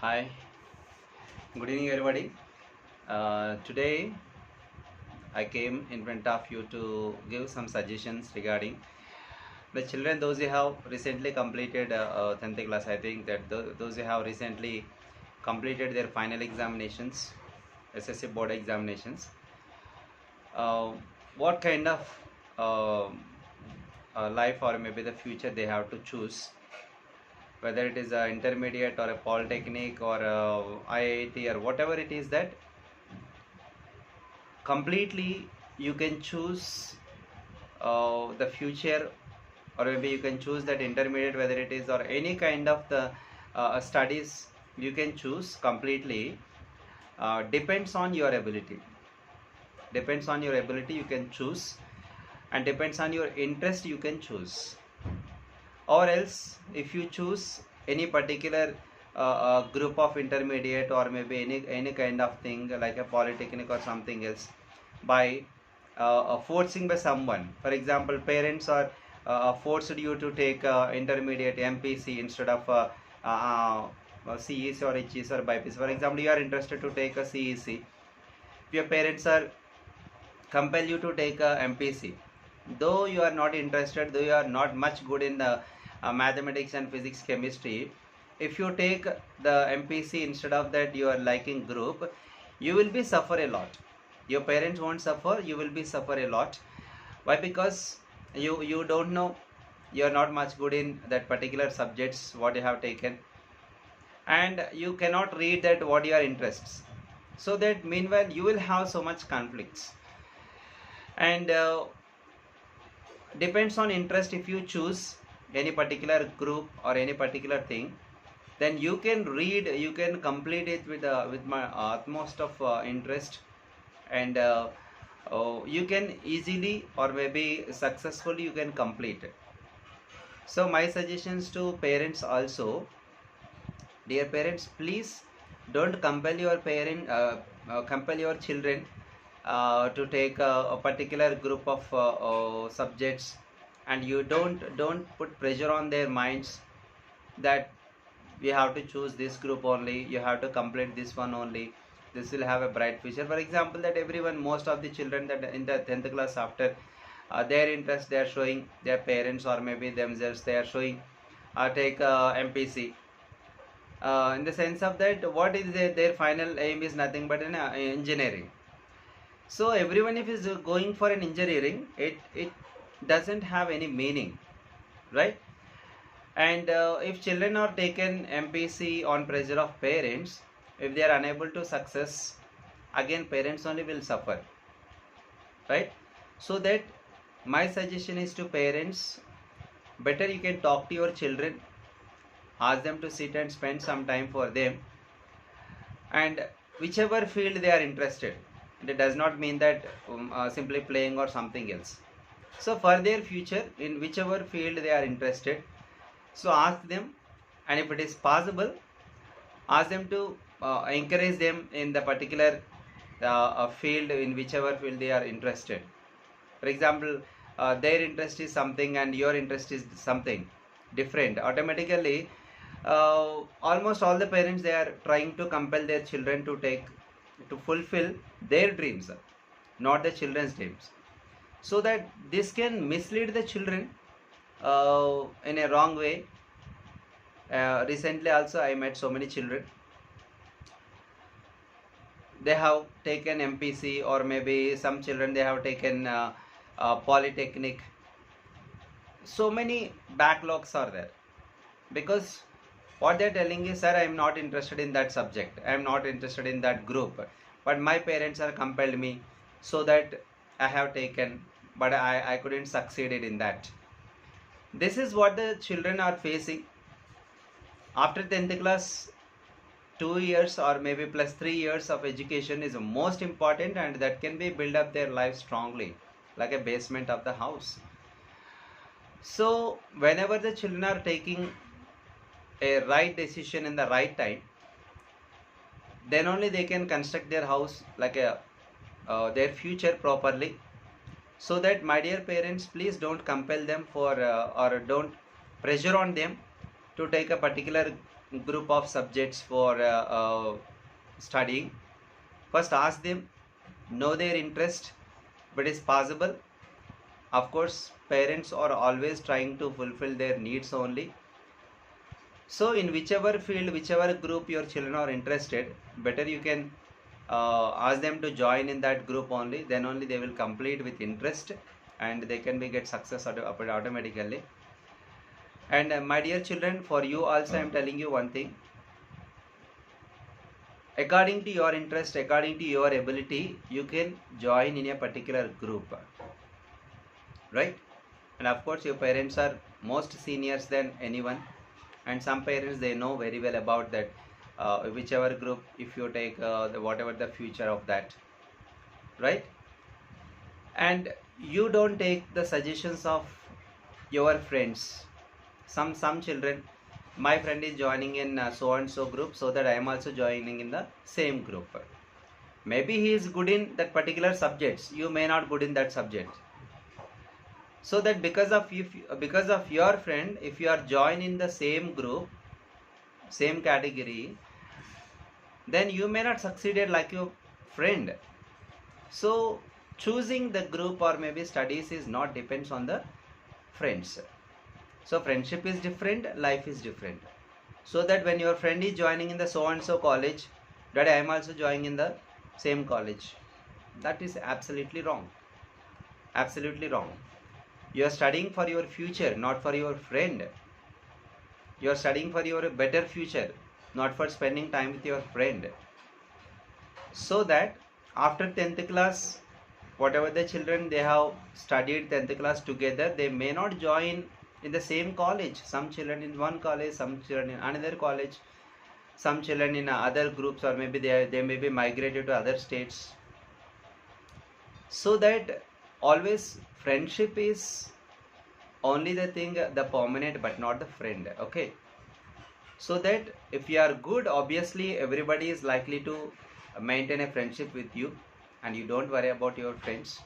Hi, good evening, everybody. Today I came in front of you to give some suggestions regarding the children, those who have recently completed 10th class. I think that those who have recently completed their final examinations, SSC board examinations, uh, what kind of uh, life or maybe the future they have to choose, whether it is a intermediate or a polytechnic or a IIT or whatever it is, that completely you can choose the future, or maybe you can choose that intermediate, whether it is or any kind of the studies you can choose completely. Depends on your ability, you can choose, and depends on your interest you can choose. Or else if you choose any particular group of intermediate, or maybe any kind of thing like a polytechnic or something else, by forcing by someone, for example parents are forced you to take intermediate MPC instead of CEC or HEC or BIPC. For example, you are interested to take a CEC, your parents are compel you to take a MPC, though you are not interested, though you are not much good in the mathematics and physics chemistry. If you take the MPC instead of that you are liking group, you will be suffer a lot. Your parents won't suffer, you will be suffer a lot. Why? Because you don't know, you are not much good in that particular subjects what you have taken, and you cannot read that what your interests. So that meanwhile you will have so much conflicts. And depends on interest. If you choose any particular group or any particular thing, then you can read, you can complete it with my utmost of interest, and you can easily or maybe successfully you can complete it. So my suggestions to parents also: dear parents, please don't compel your children to take a particular group of subjects, and you don't put pressure on their minds that you have to choose this group only, you have to complete this one only, this will have a bright future. For example, that everyone, most of the children that in the 10th class, after their interest they are showing, their parents or maybe themselves they are showing, take MPC, in the sense of that what is their final aim is nothing but an engineering. So everyone, if is going for an engineering, it doesn't have any meaning, right? And if children are taken MPC on pressure of parents, if they are unable to success, again parents only will suffer, right? So that my suggestion is to parents, better you can talk to your children, ask them to sit and spend some time for them, and whichever field they are interested. It does not mean that simply playing or something else. So for their future, in whichever field they are interested, so ask them, and if it is possible, ask them to encourage them in the particular field, in whichever field they are interested. For example, their interest is something and your interest is something different. Automatically, almost all the parents, they are trying to compel their children to take, to fulfill their dreams, not the children's dreams, so that this can mislead the children in a wrong way. Recently also I met so many children, they have taken MPC, or maybe some children they have taken polytechnic. So many backlogs are there, because what they're telling is, sir, I am not interested in that subject, I am not interested in that group, but my parents are compelled me, so that I have taken, but I couldn't succeed in that. This is what the children are facing. After 10th class, 2 years or maybe plus 3 years of education is most important, and that can be build up their life strongly, like a basement of the house. So whenever the children are taking a right decision in the right time, then only they can construct their house like a their future properly. So that, my dear parents, please don't compel them for or don't pressure on them to take a particular group of subjects for studying, first ask them, know their interest, but is possible. Of course, parents are always trying to fulfill their needs only. So in whichever field, whichever group your children are interested, better you can ask them to join in that group only. Then only they will complete with interest, and they can be get success automatically. And my dear children, for you also I am telling you one thing. According to your interest, according to your ability, you can join in a particular group, right? And of course your parents are most seniors than anyone, and some parents, they know very well about that, whichever group, if you take whatever the future of that, right? And you don't take the suggestions of your friends. Some children, my friend is joining in so and so group, so that I am also joining in the same group. Maybe he is good in that particular subjects, you may not good in that subject. So that because of your friend, if you are joined in the same group, same category, then you may not succeed like your friend. So choosing the group or maybe studies is not depends on the friends. So friendship is different, life is different. So that when your friend is joining in the so and so college, that I am also joining in the same college, that is absolutely wrong. Absolutely wrong. You are studying for your future, not for your friend. You are studying for your better future, not for spending time with your friend. So that after 10th class, whatever the children they have studied 10th class together, they may not join in the same college. Some children in one college, some children in another college, some children in other groups, or maybe they may be migrated to other states. So that always friendship is only the thing, the permanent, but not the friend. Okay, so that if you are good, obviously everybody is likely to maintain a friendship with you, and you don't worry about your friends.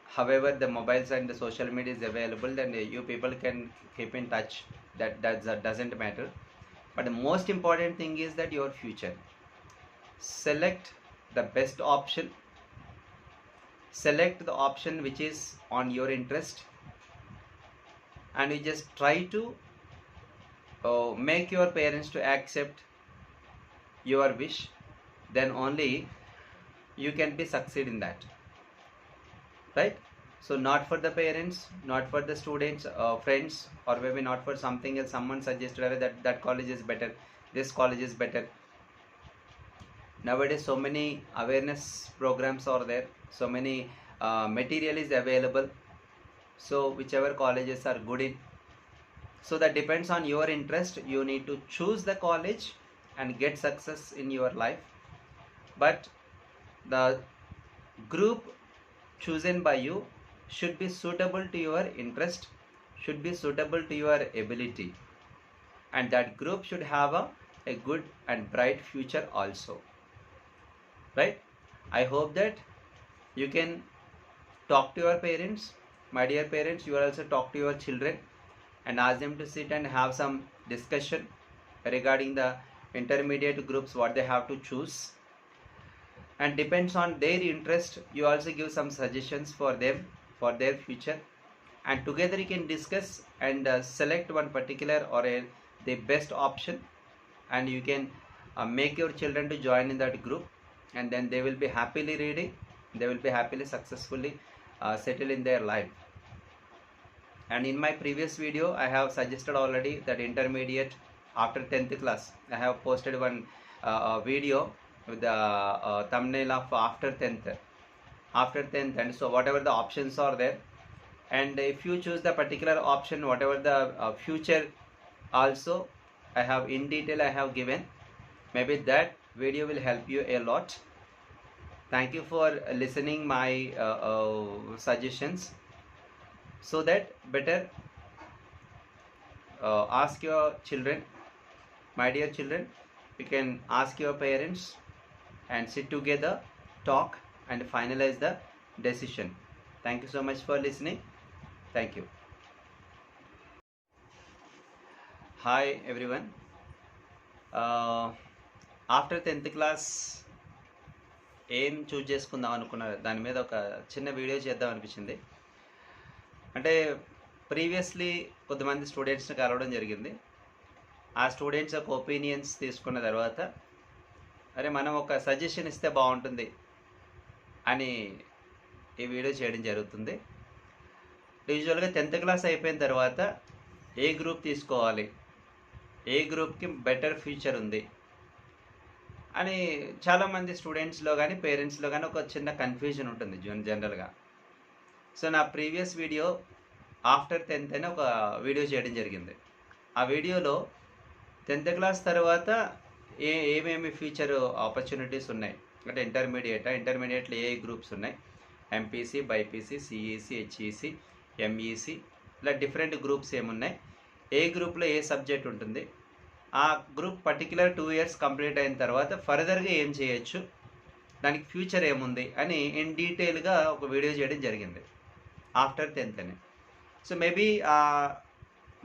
However, the mobiles and the social media is available, then you people can keep in touch. That doesn't matter. But the most important thing is that your future. Select the best option. Select the option which is on your interest, and you just try to make your parents to accept your wish. Then only you can be succeed in that, right? So not for the parents, not for the students, friends, or maybe not for something else. Someone suggested that college is better, this college is better. Nowadays so many awareness programs are there, so many material is available, so whichever colleges are good in. So that depends on your interest. You need to choose the college and get success in your life. But the group chosen by you should be suitable to your interest, should be suitable to your ability, and that group should have a good and bright future also, right? I hope that you can talk to your parents. My dear parents, you also talk to your children and ask them to sit and have some discussion regarding the intermediate groups, what they have to choose, and depends on their interest. You also give some suggestions for them for their future, and together you can discuss and select one particular or the best option, and you can make your children to join in that group, and then they will be happily reading, they will be happily successfully settle in their life. And in my previous video I have suggested already that intermediate after 10th class, I have posted one video with the thumbnail of after 10th, and so whatever the options are there, and if you choose the particular option, whatever the future also I have in detail I have given. Maybe that video will help you a lot. Thank you for listening my suggestions, so that better ask your children. My dear children, you can ask your parents and sit together, talk, and finalize the decision. Thank you so much for listening. Thank you. Hi everyone. After 10th class ఏం choose చేసుకుందాం అనుకున్న దాని మీద ఒక చిన్న video చేద్దాం అనిపించింది. అంటే ప్రీవియస్లీ కొంతమంది స్టూడెంట్స్ని కలవడం జరిగింది. ఆ స్టూడెంట్స్ యొక్క ఒపీనియన్స్ తీసుకున్న తర్వాత మనం ఒక సజెషన్ ఇస్తే బాగుంటుంది అని ఈ వీడియో చేయడం జరుగుతుంది. యూజువల్గా 10th క్లాస్ అయిపోయిన తర్వాత ఏ గ్రూప్ తీసుకోవాలి, ఏ గ్రూప్కి బెటర్ ఫ్యూచర్ ఉంది అని చాలామంది స్టూడెంట్స్లో కానీ పేరెంట్స్లో కానీ ఒక చిన్న కన్ఫ్యూజన్ ఉంటుంది జనరల్గా. సో నా ప్రీవియస్ వీడియో ఆఫ్టర్ 10th అని ఒక వీడియో చేయడం జరిగింది. ఆ వీడియోలో 10th క్లాస్ తర్వాత ఏమేమి ఫ్యూచర్ ఆపర్చునిటీస్ ఉన్నాయి, అంటే ఇంటర్మీడియట్లో ఏ గ్రూప్స్ ఉన్నాయి, MPC, BiPC, CEC, HEC, MEC, ఇలా డిఫరెంట్ గ్రూప్స్ ఏమున్నాయి, ఏ గ్రూప్లో ఏ సబ్జెక్ట్ ఉంటుంది, ఆ గ్రూప్ పర్టికులర్ 2 years కంప్లీట్ అయిన తర్వాత ఫర్దర్గా ఏం చేయొచ్చు, దానికి ఫ్యూచర్ ఏముంది అని ఇన్ డీటెయిల్గా ఒక వీడియో చేయడం జరిగింది ఆఫ్టర్ 10th అని. సో మేబీ ఆ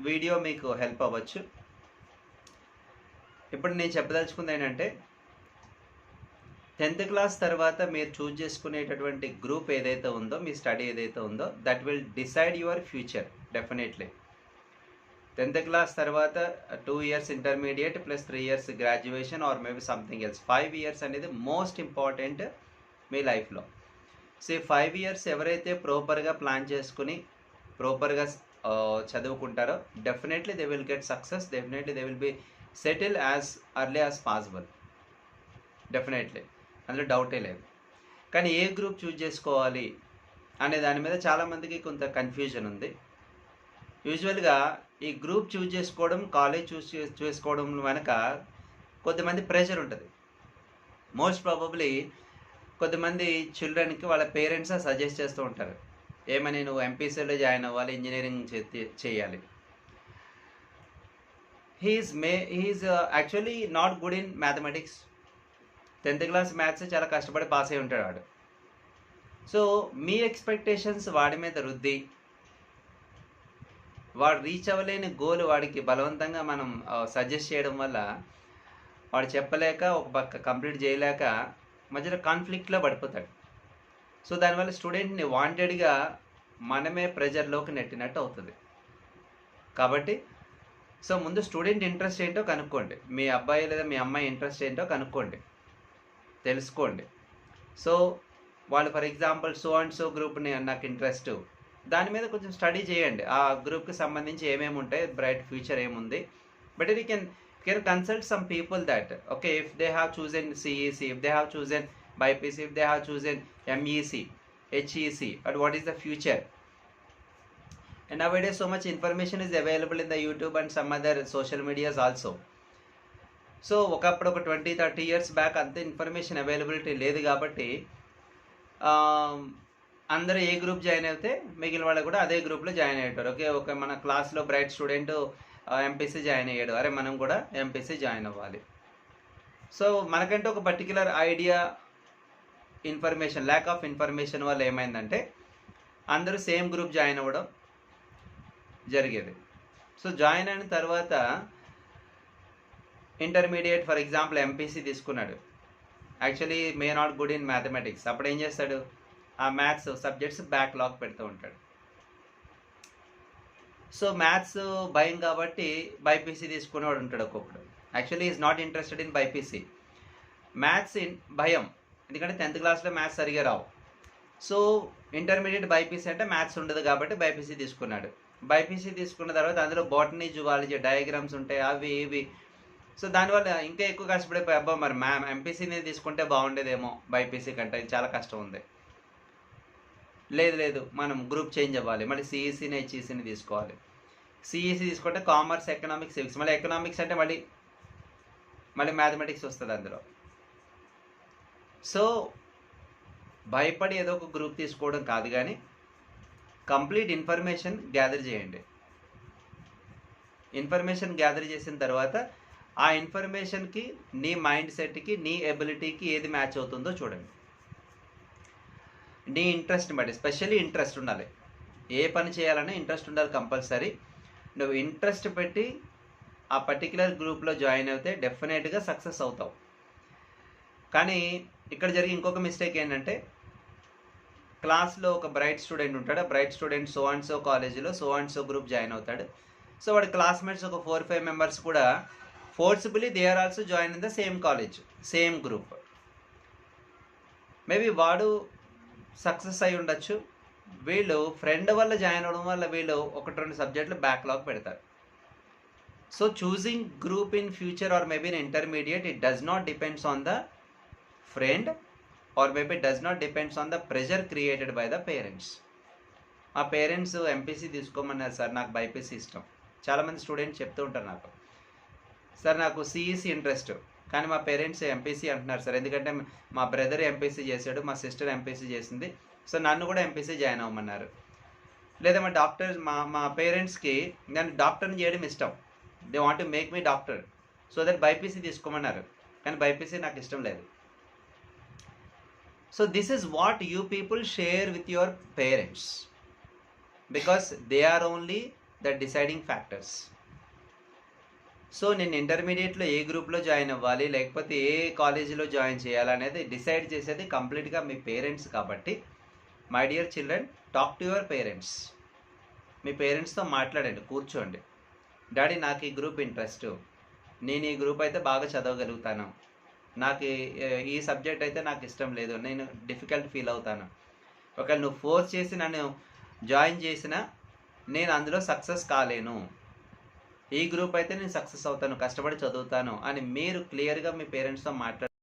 వీడియో మీకు హెల్ప్ అవ్వచ్చు. ఇప్పుడు నేను చెప్పదలుచుకుంది ఏంటంటే 10th క్లాస్ తర్వాత మీరు చూజ్ చేసుకునేటటువంటి గ్రూప్ ఏదైతే ఉందో, మీ స్టడీ ఏదైతే ఉందో, that will decide your future definitely. 10th class తర్వాత 2 years intermediate plus 3 years graduation or maybe something else. 5 years అనేది మోస్ట్ ఇంపార్టెంట్ మీ లైఫ్లో. సో ఈ 5 years ఎవరైతే ప్రాపర్గా ప్లాన్ చేసుకుని ప్రాపర్గా చదువుకుంటారో definitely they will get success, definitely they will be settle as early as possible, definitely, అందులో డౌటే లేదు. కానీ ఏ గ్రూప్ చూజ్ చేసుకోవాలి అనే దాని మీద చాలామందికి కొంత కన్ఫ్యూజన్ ఉంది. యూజువల్గా ఈ గ్రూప్ చూజ్ చేసుకోవడం, కాలేజ్ చూజ్ చేసుకోవడం వెనక కొంతమంది ప్రెషర్ ఉంటుంది. మోస్ట్ ప్రాబబ్లీ కొంతమంది చిల్డ్రన్కి వాళ్ళ పేరెంట్స్ సజెస్ట్ చేస్తూ ఉంటారు, ఏమని, నువ్వు ఎంపీసీలో జాయిన్ అవ్వాలి, ఇంజనీరింగ్ చేయాలి. He is actually not good in mathematics. 10th class maths చాలా కష్టపడి పాస్ అయి ఉంటాడు వాడు. సో మీ ఎక్స్పెక్టేషన్స్ వాడి మీద రుద్ది వాడు రీచ్ అవ్వలేని గోల్ వాడికి బలవంతంగా మనం సజెస్ట్ చేయడం వల్ల వాడు చెప్పలేక ఒక పక్క కంప్లీట్ చేయలేక మధ్యలో కాన్ఫ్లిక్ట్లో పడిపోతాడు. సో దానివల్ల స్టూడెంట్ని వాంటెడ్గా మనమే ప్రెజర్లోకి నెట్టినట్టు అవుతుంది. కాబట్టి సో ముందు స్టూడెంట్ ఇంట్రెస్ట్ ఏంటో కనుక్కోండి, మీ అబ్బాయి లేదా మీ అమ్మాయి ఇంట్రెస్ట్ ఏంటో కనుక్కోండి, తెలుసుకోండి. సో వాళ్ళు for example so and so గ్రూప్ని నాకు ఇంట్రెస్ట్, దాని మీద కొంచెం స్టడీ చేయండి. ఆ గ్రూప్కి సంబంధించి ఏమేమి ఉంటాయి, బ్రైట్ ఫ్యూచర్ ఏముంది. But you can consult some people that okay if they have chosen CEC, if they have chosen BiPC, if they have chosen MEC, HEC, but what is the future. And nowadays so much information is available in the YouTube and some other social medias also. So ఒకప్పుడు ఒక 20-30 years back అంత information availability లేదు కాబట్టి అందరూ ఏ group join అయితే మిగిలిన వాళ్ళు కూడా అదే గ్రూప్లో జాయిన్ అయ్యారు. ఓకే ఒక మన క్లాస్లో బ్రైట్ స్టూడెంట్ ఎంపీసీ జాయిన్ అయ్యాడు, అరే మనం కూడా ఎంపీసీ జాయిన్ అవ్వాలి. సో మనకంటే ఒక particular idea, information, lack of information వల్ల ఏమైందంటే అందరూ సేమ్ గ్రూప్ జాయిన్ అవ్వడం జరిగేది. సో జాయిన్ అయిన తర్వాత ఇంటర్మీడియట్ ఫర్ ఎగ్జాంపుల్ ఎంపీసీ తీసుకున్నాడు, actually may not good in mathematics. అప్పుడు ఏం చేస్తాడు, ఆ మ్యాథ్స్ సబ్జెక్ట్స్ బ్యాక్లాగ్ పెడుతూ ఉంటాడు. సో మ్యాథ్స్ భయం కాబట్టి బైపీసీ తీసుకునేవాడు ఉంటాడు ఒక్కొక్కడు. Actually is not interested in BiPC. Maths భయం, ఎందుకంటే 10th క్లాస్లో మ్యాథ్స్ సరిగా రావు. సో ఇంటర్మీడియట్ బైపీసీ అంటే మ్యాథ్స్ ఉండదు కాబట్టి బైపీసీ తీసుకున్నాడు. బైపీసీ తీసుకున్న తర్వాత అందులో బాటనీ, జువాలజీ, డయాగ్రామ్స్ ఉంటాయి, అవి ఇవి. సో దానివల్ల ఇంకా ఎక్కువ కష్టపడిపోయి అబ్బా మరి ఎంపీసీని తీసుకుంటే బాగుండేదేమో బైపీసీ కంటే, ఇది చాలా కష్టం ఉంది, లేదు మనం గ్రూప్ చేంజ్ అవ్వాలి, మళ్ళీ సిఈసీని హెచ్ఈసీని తీసుకోవాలి. సిఈసీ తీసుకుంటే కామర్స్, ఎకనామిక్స్, సివిక్స్, మళ్ళీ ఎకనామిక్స్ అంటే మళ్ళీ మ్యాథమెటిక్స్ వస్తుంది అందులో. సో భయపడి ఏదో ఒక గ్రూప్ తీసుకోవడం కాదు, కానీ కంప్లీట్ ఇన్ఫర్మేషన్ గ్యాదర్ చేయండి. ఇన్ఫర్మేషన్ గ్యాదర్ చేసిన తర్వాత ఆ ఇన్ఫర్మేషన్కి, నీ మైండ్ సెట్కి, నీ ఎబిలిటీకి ఏది మ్యాచ్ అవుతుందో చూడండి. నీ ఇంట్రెస్ట్ బట్టి, స్పెషల్లీ ఇంట్రెస్ట్ ఉండాలి. ఏ పని చేయాలన్నా ఇంట్రెస్ట్ ఉండాలి కంపల్సరీ. నువ్వు ఇంట్రెస్ట్ పెట్టి ఆ పర్టికులర్ గ్రూప్లో జాయిన్ అయితే డెఫినెట్గా సక్సెస్ అవుతావు. కానీ ఇక్కడ జరిగే ఇంకొక మిస్టేక్ ఏంటంటే, క్లాస్లో ఒక బ్రైట్ స్టూడెంట్ ఉంటాడు. ఆ bright student so and so కాలేజీలో so and so group join అవుతాడు. సో వాడి క్లాస్మేట్స్ ఒక 4-5 మెంబర్స్ కూడా forcibly they are also join in the same college, same group. Maybe వాడు సక్సెస్ అయి ఉండొచ్చు, వీళ్ళు ఫ్రెండ్ వల్ల జాయిన్ అవ్వడం వల్ల వీళ్ళు 1-2 సబ్జెక్టులు బ్యాక్లాగ్ పెడతారు. So choosing group in future or maybe in intermediate, it does not depends on the friend or maybe does not depends on the pressure created by the parents. మా parents MPC తీసుకోమన్నారు sir, నాకు BiPC ఇష్టం. చాలామంది students చెప్తూ ఉంటారు నాకు, sir నాకు CEC interest, కానీ మా పేరెంట్స్ ఎంపీసీ అంటున్నారు సార్, ఎందుకంటే మా బ్రదర్ ఎంపీసీ చేశాడు, మా సిస్టర్ ఎంపీసీ చేసింది, సో నన్ను కూడా ఎంపీసీ జాయిన్ అవ్వమన్నారు. లేదా మా డాక్టర్ మా పేరెంట్స్కి నేను డాక్టర్ని చేయడం ఇష్టం, they want to make me doctor, so that BiPC తీసుకోమన్నారు, కానీ బైపీసీ నాకు ఇష్టం లేదు. So this is what you people share with your parents, because they are only the deciding factors. So నేను ఇంటర్మీడియట్లో ఏ గ్రూప్లో జాయిన్ అవ్వాలి, లేకపోతే ఏ కాలేజీలో జాయిన్ చేయాలనేది డిసైడ్ చేసేది కంప్లీట్గా మీ పేరెంట్స్. కాబట్టి my dear children, talk to your parents. మీ పేరెంట్స్తో మాట్లాడండి, కూర్చోండి. డాడీ నాకు ఈ గ్రూప్ ఇంట్రెస్ట్, నేను ఈ గ్రూప్ అయితే బాగా చదవగలుగుతాను, నాకు ఈ సబ్జెక్ట్ అయితే నాకు ఇష్టం లేదు, నేను డిఫికల్ట్ ఫీల్ అవుతాను, ఒకవేళ నువ్వు ఫోర్స్ చేసి నన్ను జాయిన్ చేసినా నేను అందులో సక్సెస్ కాలేను, ఈ గ్రూప్ అయితే నేను సక్సెస్ అవుతాను, కష్టపడి చదువుతాను అని మీరు క్లియర్గా మీ పేరెంట్స్తో మాట్లాడండి.